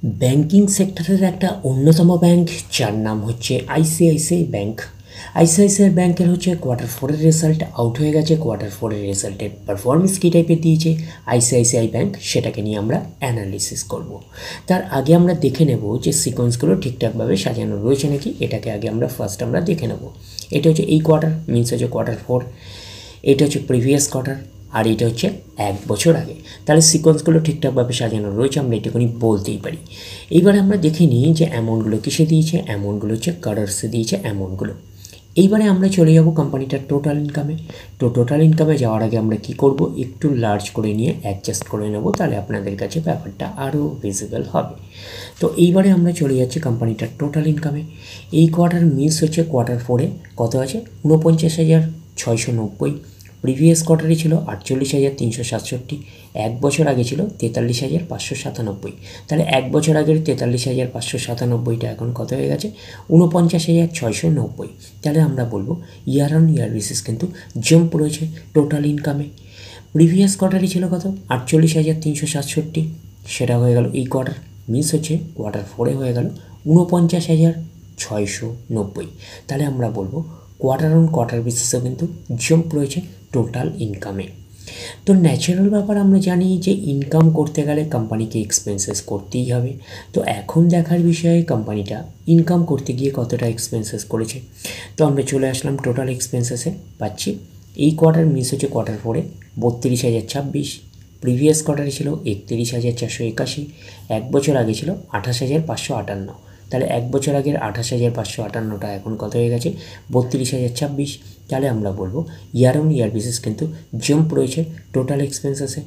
Banking সেক্টরের একটা অন্যতম ব্যাংক যার নাম হচ্ছে আইসিআইসিআই ব্যাংক। আইসিআইসিআই ব্যাংকের হচ্ছে কোয়ার্টার 4-এর রেজাল্ট আউট হয়ে গেছে। কোয়ার্টার 4-এর রেজাল্টের পারফরমেন্স কী টাইপের দিয়েছে আইসিআইসিআই ব্যাংক, সেটাকে নিয়ে আমরা অ্যানালিসিস করব। তার আগে আমরা দেখে নেব যে সিকোয়েন্সগুলো ঠিকঠাকভাবে সাজানো রয়েছে নাকি। এটাকে আগে ফার্স্ট আমরা দেখে নেব। এটা হচ্ছে এই কোয়ার্টার, মিনস হচ্ছে কোয়ার্টার 4। এটা হচ্ছে প্রিভিয়াস কোয়ার্টার, আর এটা হচ্ছে 1 বছর আগে। তাহলে সিকোয়েন্সগুলো ঠিকঠাকভাবে সাজানো রয়েছে, আমরা এটুকুনি বলতেই পারি। এইবারে আমরা দেখে নিই যে অ্যামাউন্টগুলো কিসে দিয়েছে। অ্যামাউন্টগুলো হচ্ছে কালার্সে দিয়েছে অ্যামাউন্টগুলো। এইবারে আমরা চলে যাব কোম্পানিটার টোটাল ইনকামে। তো টোটাল ইনকামে যাওয়ার আগে আমরা কি করব, একটু লার্জ করে নিয়ে অ্যাডজাস্ট করে নেব, তাহলে আপনাদের কাছে ব্যাপারটা আরও ভিজিবল হবে। তো এইবারে আমরা চলে যাচ্ছি কোম্পানিটার টোটাল ইনকামে। এই কোয়ার্টার মিস হচ্ছে কোয়ার্টার 4-এ কত আছে, 49,690। প্রিভিয়াস কোয়ার্টারে ছিল 48,367। 1 বছর আগে ছিল 43,597। তাহলে 1 বছর আগের 43,597টা এখন কত হয়ে গেছে, 49,690। তাহলে আমরা বলবো ইয়ার অন ইয়ার বেসিস কিন্তু জাম্প রয়েছে টোটাল ইনকামে। প্রিভিয়াস কোয়ার্টারে ছিল কত, 48,367, সেটা হয়ে গেল এই কোয়ার্টার, মিস হচ্ছে কোয়ার্টার 4-এ হয়ে গেল 49,690। তাহলে আমরা বলবো কোয়ার্টার অন কোয়ার্টার বেসিসেও কিন্তু জাম্প রয়েছে টোটাল ইনকামে। তো ন্যাচারাল ব্যাপার, আমরা জানি যে ইনকাম করতে গেলে কোম্পানিকে এক্সপেন্সেস করতেই হবে। তো এখন দেখার বিষয়ে কোম্পানিটা ইনকাম করতে গিয়ে কতটা এক্সপেন্সেস করেছে। তো আমরা চলে আসলাম টোটাল এক্সপেন্সেসে, পাচ্ছি এই কোয়ার্টার মিস হচ্ছে কোয়ার্টার 4-এ 32,026। প্রিভিয়াস কোয়ার্টারে ছিল 31,481। 1 বছর আগে ছিল 28,558। তাহলে 1 বছর আগের 28,558টা এখন কত হয়ে গেছে, 32,026। তাহলে আমরা বলবো ইয়ার অন ইয়ার বেসিস কিন্তু জাম্প রয়েছে টোটাল এক্সপেন্সেসে।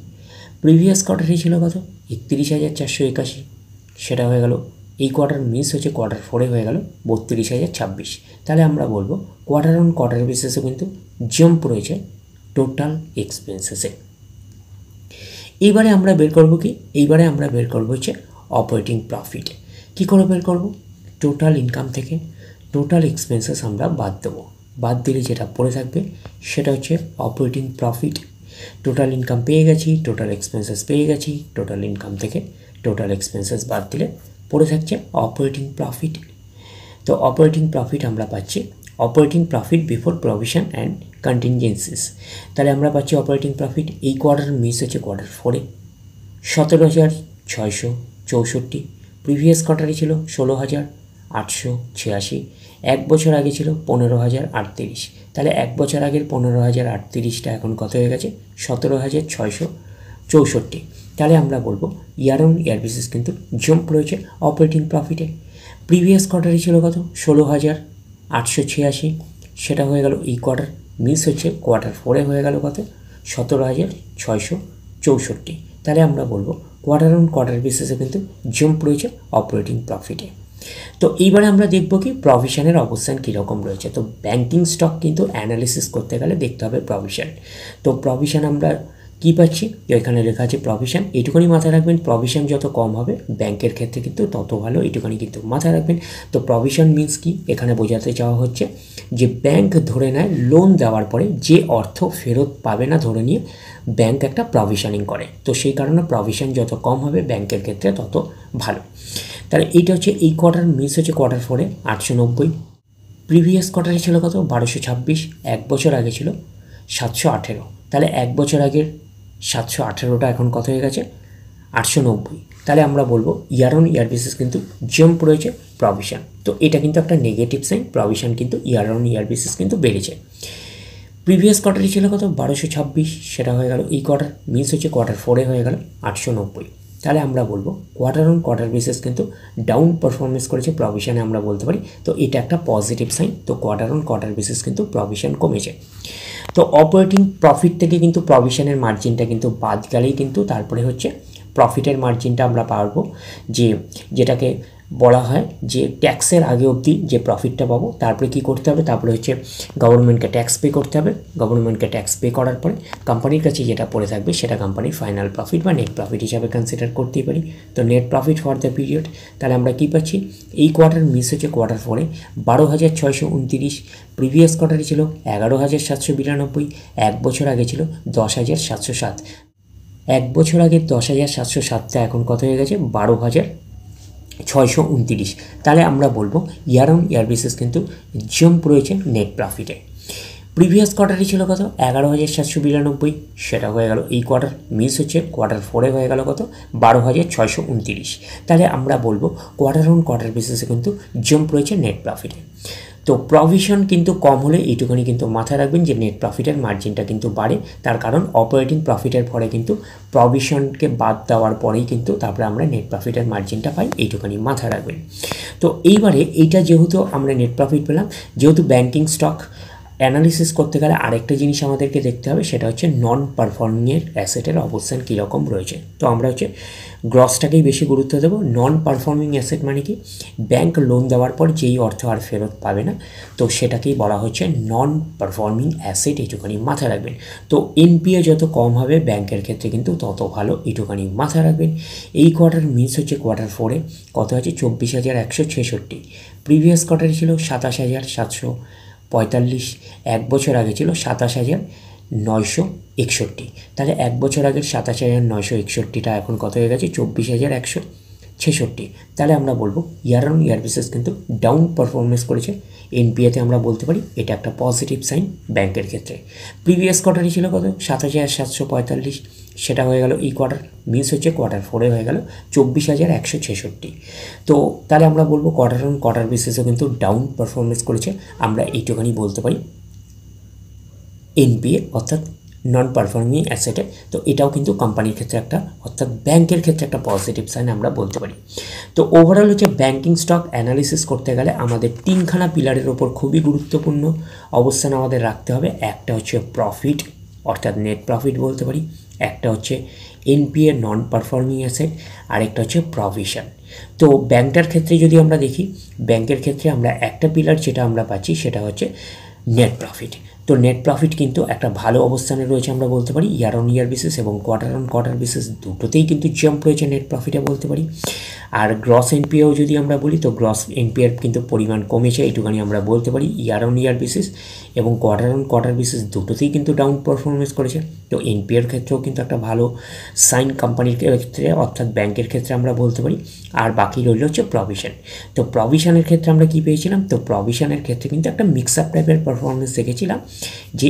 প্রিভিয়াস কোয়ার্টারে ছিল কত, 31,481, সেটা হয়ে গেল এই কোয়ার্টার মিস হচ্ছে কোয়ার্টার 4-এ হয়ে গেল 32,026। তাহলে আমরা বলবো কোয়ার্টার অন কোয়ার্টার বেসিসে কিন্তু জাম্প রয়েছে টোটাল এক্সপেন্সেসে। এইবারে আমরা বের করব কি, এইবারে আমরা বের করব হচ্ছে অপারেটিং প্রফিট। কী করে বের করব, টোটাল ইনকাম থেকে টোটাল এক্সপেন্সেস আমরা বাদ দেবো। বাদ দিলে যেটা পড়ে থাকবে সেটা হচ্ছে অপারেটিং প্রফিট। টোটাল ইনকাম পেয়ে গেছি, টোটাল এক্সপেন্সেস পেয়ে গেছি, টোটাল ইনকাম থেকে টোটাল এক্সপেন্সেস বাদ দিলে পড়ে থাকছে অপারেটিং প্রফিট। তো অপারেটিং প্রফিট আমরা পাচ্ছি operating profit before provision and contingencies. তাহলে আমরা পাচ্ছি অপারেটিং প্রফিট এই কোয়ার্টার মিস হচ্ছে কোয়ার্টার 4-এ 17,664। প্রিভিয়াস কোয়ার্টারে ছিল 16,886। 1 বছর আগে ছিল 15,038। তাহলে 1 বছর আগের 15,038টা এখন কত হয়ে গেছে, 17,664। তাহলে আমরা বলবো ইয়ার অন ইয়ার বেসিস কিন্তু জাম্প রয়েছে অপারেটিং প্রফিটে। প্রিভিয়াস কোয়ার্টারে ছিল কত, 16,886, সেটা হয়ে গেল এই কোয়ার্টার, মিস হচ্ছে কোয়ার্টার 4-এ হয়ে গেল কত, 17,664। তাহলে আমরা বলবো কোয়ার্টার অন কোয়ার্টার বেসিসে কিন্তু জাম্প রয়েছে অপারেটিং প্রফিটে। তো এইবারে আমরা দেখব কি প্রভিশনের অবস্থান কীরকম রয়েছে। তো ব্যাংকিং স্টক কিন্তু অ্যানালিসিস করতে গেলে দেখতে হবে প্রভিশন। তো প্রভিশন আমরা কী পাচ্ছি, এখানে লেখা আছে প্রভিশন, এইটুকুনি মাথায় রাখবেন। প্রভিশন যত কম হবে ব্যাংকের ক্ষেত্রে কিন্তু তত ভালো, এইটুকুনি কিন্তু মাথায় রাখবেন। তো প্রভিশন মিন্স কি, এখানে বোঝাতে চাওয়া হচ্ছে যে ব্যাংক ধরে নেয় লোন দেওয়ার পরে যে অর্থ ফেরত পাবে না ধরে নিয়ে ব্যাংক একটা প্রভিশনিং করে। তো সেই কারণে প্রভিশন যত কম হবে ব্যাংকের ক্ষেত্রে তত ভালো। তাহলে এইটা হচ্ছে এই কোয়ার্টার মিস হচ্ছে কোয়ার্টার 4-এ 890। প্রিভিয়াস কোয়ার্টারে ছিল কত, 1226। 1 বছর আগে ছিল 718। তাহলে 1 বছর আগের 718টা এখন কত হয়ে গেছে, 890। তাহলে আমরা বলবো ইয়ার অন ইয়ার বেসিস কিন্তু জাম্প রয়েছে প্রভিশন। তো এটা কিন্তু একটা নেগেটিভ সাইন, প্রভিশন কিন্তু ইয়ার অন ইয়ার বেসিস কিন্তু বেড়েছে। প্রিভিয়াস কোয়ার্টারে ছিল কত, 1226, সেটা হয়ে গেল এই কোয়ার্টার, মিস হচ্ছে কোয়ার্টার 4-এ হয়ে গেল 890। তাহলে আমরা বলবো কোয়ার্টার অন কোয়ার্টার বেসিস কিন্তু ডাউন পারফরমেন্স করেছে প্রভিশনে আমরা বলতে পারি। তো এটা একটা পজিটিভ সাইন। তো কোয়ার্টার অন কোয়ার্টার বেসিস কিন্তু প্রভিশন কমেছে। তো অপারেটিং প্রফিট থেকে কিন্তু প্রভিশনের মার্জিনটা কিন্তু বাদ গেলেই কিন্তু তারপরে হচ্ছে প্রফিটের মার্জিনটা আমরা পারবো, যেটাকে বলা হয় যে ট্যাক্সের আগে অবধি যে প্রফিটটা পাবো, তারপরে কি করতে হবে, তারপরে হচ্ছে গভর্নমেন্টকে ট্যাক্স পে করতে হবে। গভর্নমেন্টকে ট্যাক্স পে করার পরে কোম্পানির কাছে যেটা পড়ে থাকবে সেটা কোম্পানির ফাইনাল প্রফিট বা নেট প্রফিট হিসাবে কনসিডার করতেই পারি। তো net profit for the period, তাহলে আমরা কী পাচ্ছি, এই কোয়ার্টার মিস হচ্ছে কোয়ার্টার 4-এ 12,629। প্রিভিয়াস কোয়ার্টারে ছিল 11,792। 1 বছর আগে ছিল 10,707। 1 বছর আগে 10,707টা এখন কত হয়ে গেছে, 12,000 629, তাহলে আমরা বলবো ইয়ার অন ইয়ার বেসিস কিন্তু জাম্প রয়েছে নেট প্রফিটে। প্রিভিয়াস কোয়ার্টারই ছিল কত 11,792, সেটা হয়ে গেল এই কোয়ার্টার, মিস হচ্ছে Q4 হয়ে গেল কত 12,629, তাহলে আমরা বলবো কোয়ার্টার অন কোয়ার্টার বেসিসে কিন্তু জাম্প রয়েছে নেট প্রফিটে। তো প্রভিশন কিন্তু কম হলে এইটুখানি কিন্তু মাথায় রাখবেন যে নেট প্রফিটের মার্জিনটা কিন্তু বাড়ে, তার কারণ অপারেটিং প্রফিটের পরে কিন্তু প্রভিশনকে বাদ দেওয়ার পরেই কিন্তু তারপরে আমরা নেট প্রফিটের মার্জিনটা পাই, এইটুখানি মাথায় রাখবেন। তো এইবারে এইটা যেহেতু আমরা নেট প্রফিট পেলাম, যেহেতু ব্যাংকিং স্টক অ্যানালিসিস করতে গেলে আরেকটা জিনিস আমাদেরকে দেখতে হবে, সেটা হচ্ছে নন পারফর্মিংয়ের অ্যাসেটের অবস্থান কীরকম রয়েছে। তো আমরা হচ্ছে গ্রসটাকেই বেশি গুরুত্ব দেবো। নন পারফর্মিং অ্যাসেট মানে কি, ব্যাংক লোন দেওয়ার পর যেই অর্থ আর ফেরত পাবে না, তো সেটাকেই বলা হচ্ছে নন পারফর্মিং অ্যাসেট, এইটুখানি মাথায় রাখবেন। তো এনপিএ যত কম হবে ব্যাংকের ক্ষেত্রে কিন্তু তত ভালো, এইটুখানি মাথায় রাখবেন। এই কোয়ার্টার মিস হচ্ছে Q4 কত আছে 24,166, প্রিভিয়াস কোয়ার্টারে ছিল 27,745, এক বছর আগে ছিল 27,961, তাহলে এক বছর আগের 27,961টা এখন কত হয়ে গেছে 24,166, তাহলে আমরা বলবো ইয়ার অন ইয়ার বেসিস কিন্তু ডাউন পারফরমেন্স করেছে। এনপিএতে আমরা বলতে পারি এটা একটা পজিটিভ সাইন ব্যাংকের ক্ষেত্রে। প্রিভিয়াস কোয়ার্টারই ছিল কত 27,745, সেটা হয়ে গেল এই কোয়ার্টার, মিস হচ্ছে Q4 হয়ে গেল 24,166। তো তাহলে আমরা বলবো কোয়ার্টার অন কোয়ার্টার বেসিসে কিন্তু ডাউন পারফরমেন্স করেছে, আমরা এইটুখানি বলতে পারি এনপিএ অর্থাৎ নন পারফর্মিং অ্যাসেটে। তো এটাও কিন্তু কোম্পানির ক্ষেত্রে একটা অর্থাৎ ব্যাংকের ক্ষেত্রে একটা পজিটিভ সাইন আমরা বলতে পারি। তো ওভারঅল হচ্ছে ব্যাংকিং স্টক অ্যানালিসিস করতে গেলে আমাদের তিনখানা পিলারের ওপর খুবই গুরুত্বপূর্ণ অবস্থান আমাদের রাখতে হবে। একটা হচ্ছে প্রফিট অর্থাৎ নেট প্রফিট বলতে পারি, একটা হচ্ছে এনপিএ নন পারফর্মিং অ্যাসেট, আরেকটা হচ্ছে প্রভিশন। তো ব্যাংকটার ক্ষেত্রে যদি আমরা দেখি, ব্যাংকের ক্ষেত্রে আমরা একটা পিলার যেটা আমরা পাচ্ছি সেটা হচ্ছে নেট প্রফিট। তো নেট প্রফিট কিন্তু একটা ভালো অবস্থানে রয়েছে আমরা বলতে পারি, ইয়ার অন ইয়ার বেসিস এবং কোয়ার্টার অন কোয়ার্টার বেসিস দুটোতেই কিন্তু জাম্প রয়েছে নেট প্রফিটে বলতে পারি। আর গ্রস এনপিএও যদি আমরা বলি, তো গ্রস এনপিএর কিন্তু পরিমাণ কমেছে, এইটুখানি আমরা বলতে পারি ইয়ার অন ইয়ার বেসিস এবং কোয়ার্টার অন কোয়ার্টার বেসিস দুটোতেই কিন্তু ডাউন পারফরমেন্স করেছে। তো এনপিএর ক্ষেত্রেও কিন্তু একটা ভালো সাইন কোম্পানির ক্ষেত্রে অর্থাৎ ব্যাংকের ক্ষেত্রে আমরা বলতে পারি। আর বাকি রইল হচ্ছে প্রভিশন। তো প্রভিশনের ক্ষেত্রে আমরা কি পেয়েছিলাম, তো প্রভিশনের ক্ষেত্রে কিন্তু একটা মিক্স আপ টাইপের পারফরমেন্স দেখেছিলাম, যে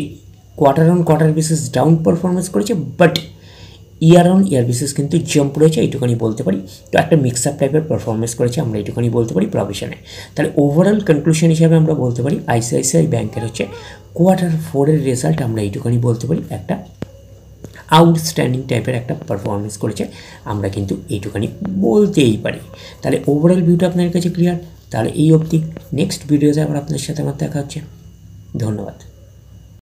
quarter on quarter basis down performance করেছে, but year on year basis কিন্তু জাম্প রয়েছে, এইটুখানি বলতে পারি। তো একটা মিক্স আপ টাইপের পারফরমেন্স করেছে, আমরা এইটুখানি বলতে পারি প্রভিশনে। তাহলে ওভারঅল কনক্লুশন হিসাবে আমরা বলতে পারি আইসিআইসিআই ব্যাংকের হচ্ছে Q4 রেজাল্ট আমরা এইটুখানি বলতে পারি একটা আউটস্ট্যান্ডিং টাইপের একটা পারফরমেন্স করেছে, আমরা কিন্তু এইটুখানি বলতেই পারি। তাহলে ওভারঅল ভিউটা আপনার কাছে ক্লিয়ার। তাহলে এই অবধি, নেক্সট ভিডিওতে আবার আপনার সাথে আমার দেখা হচ্ছে। ধন্যবাদ।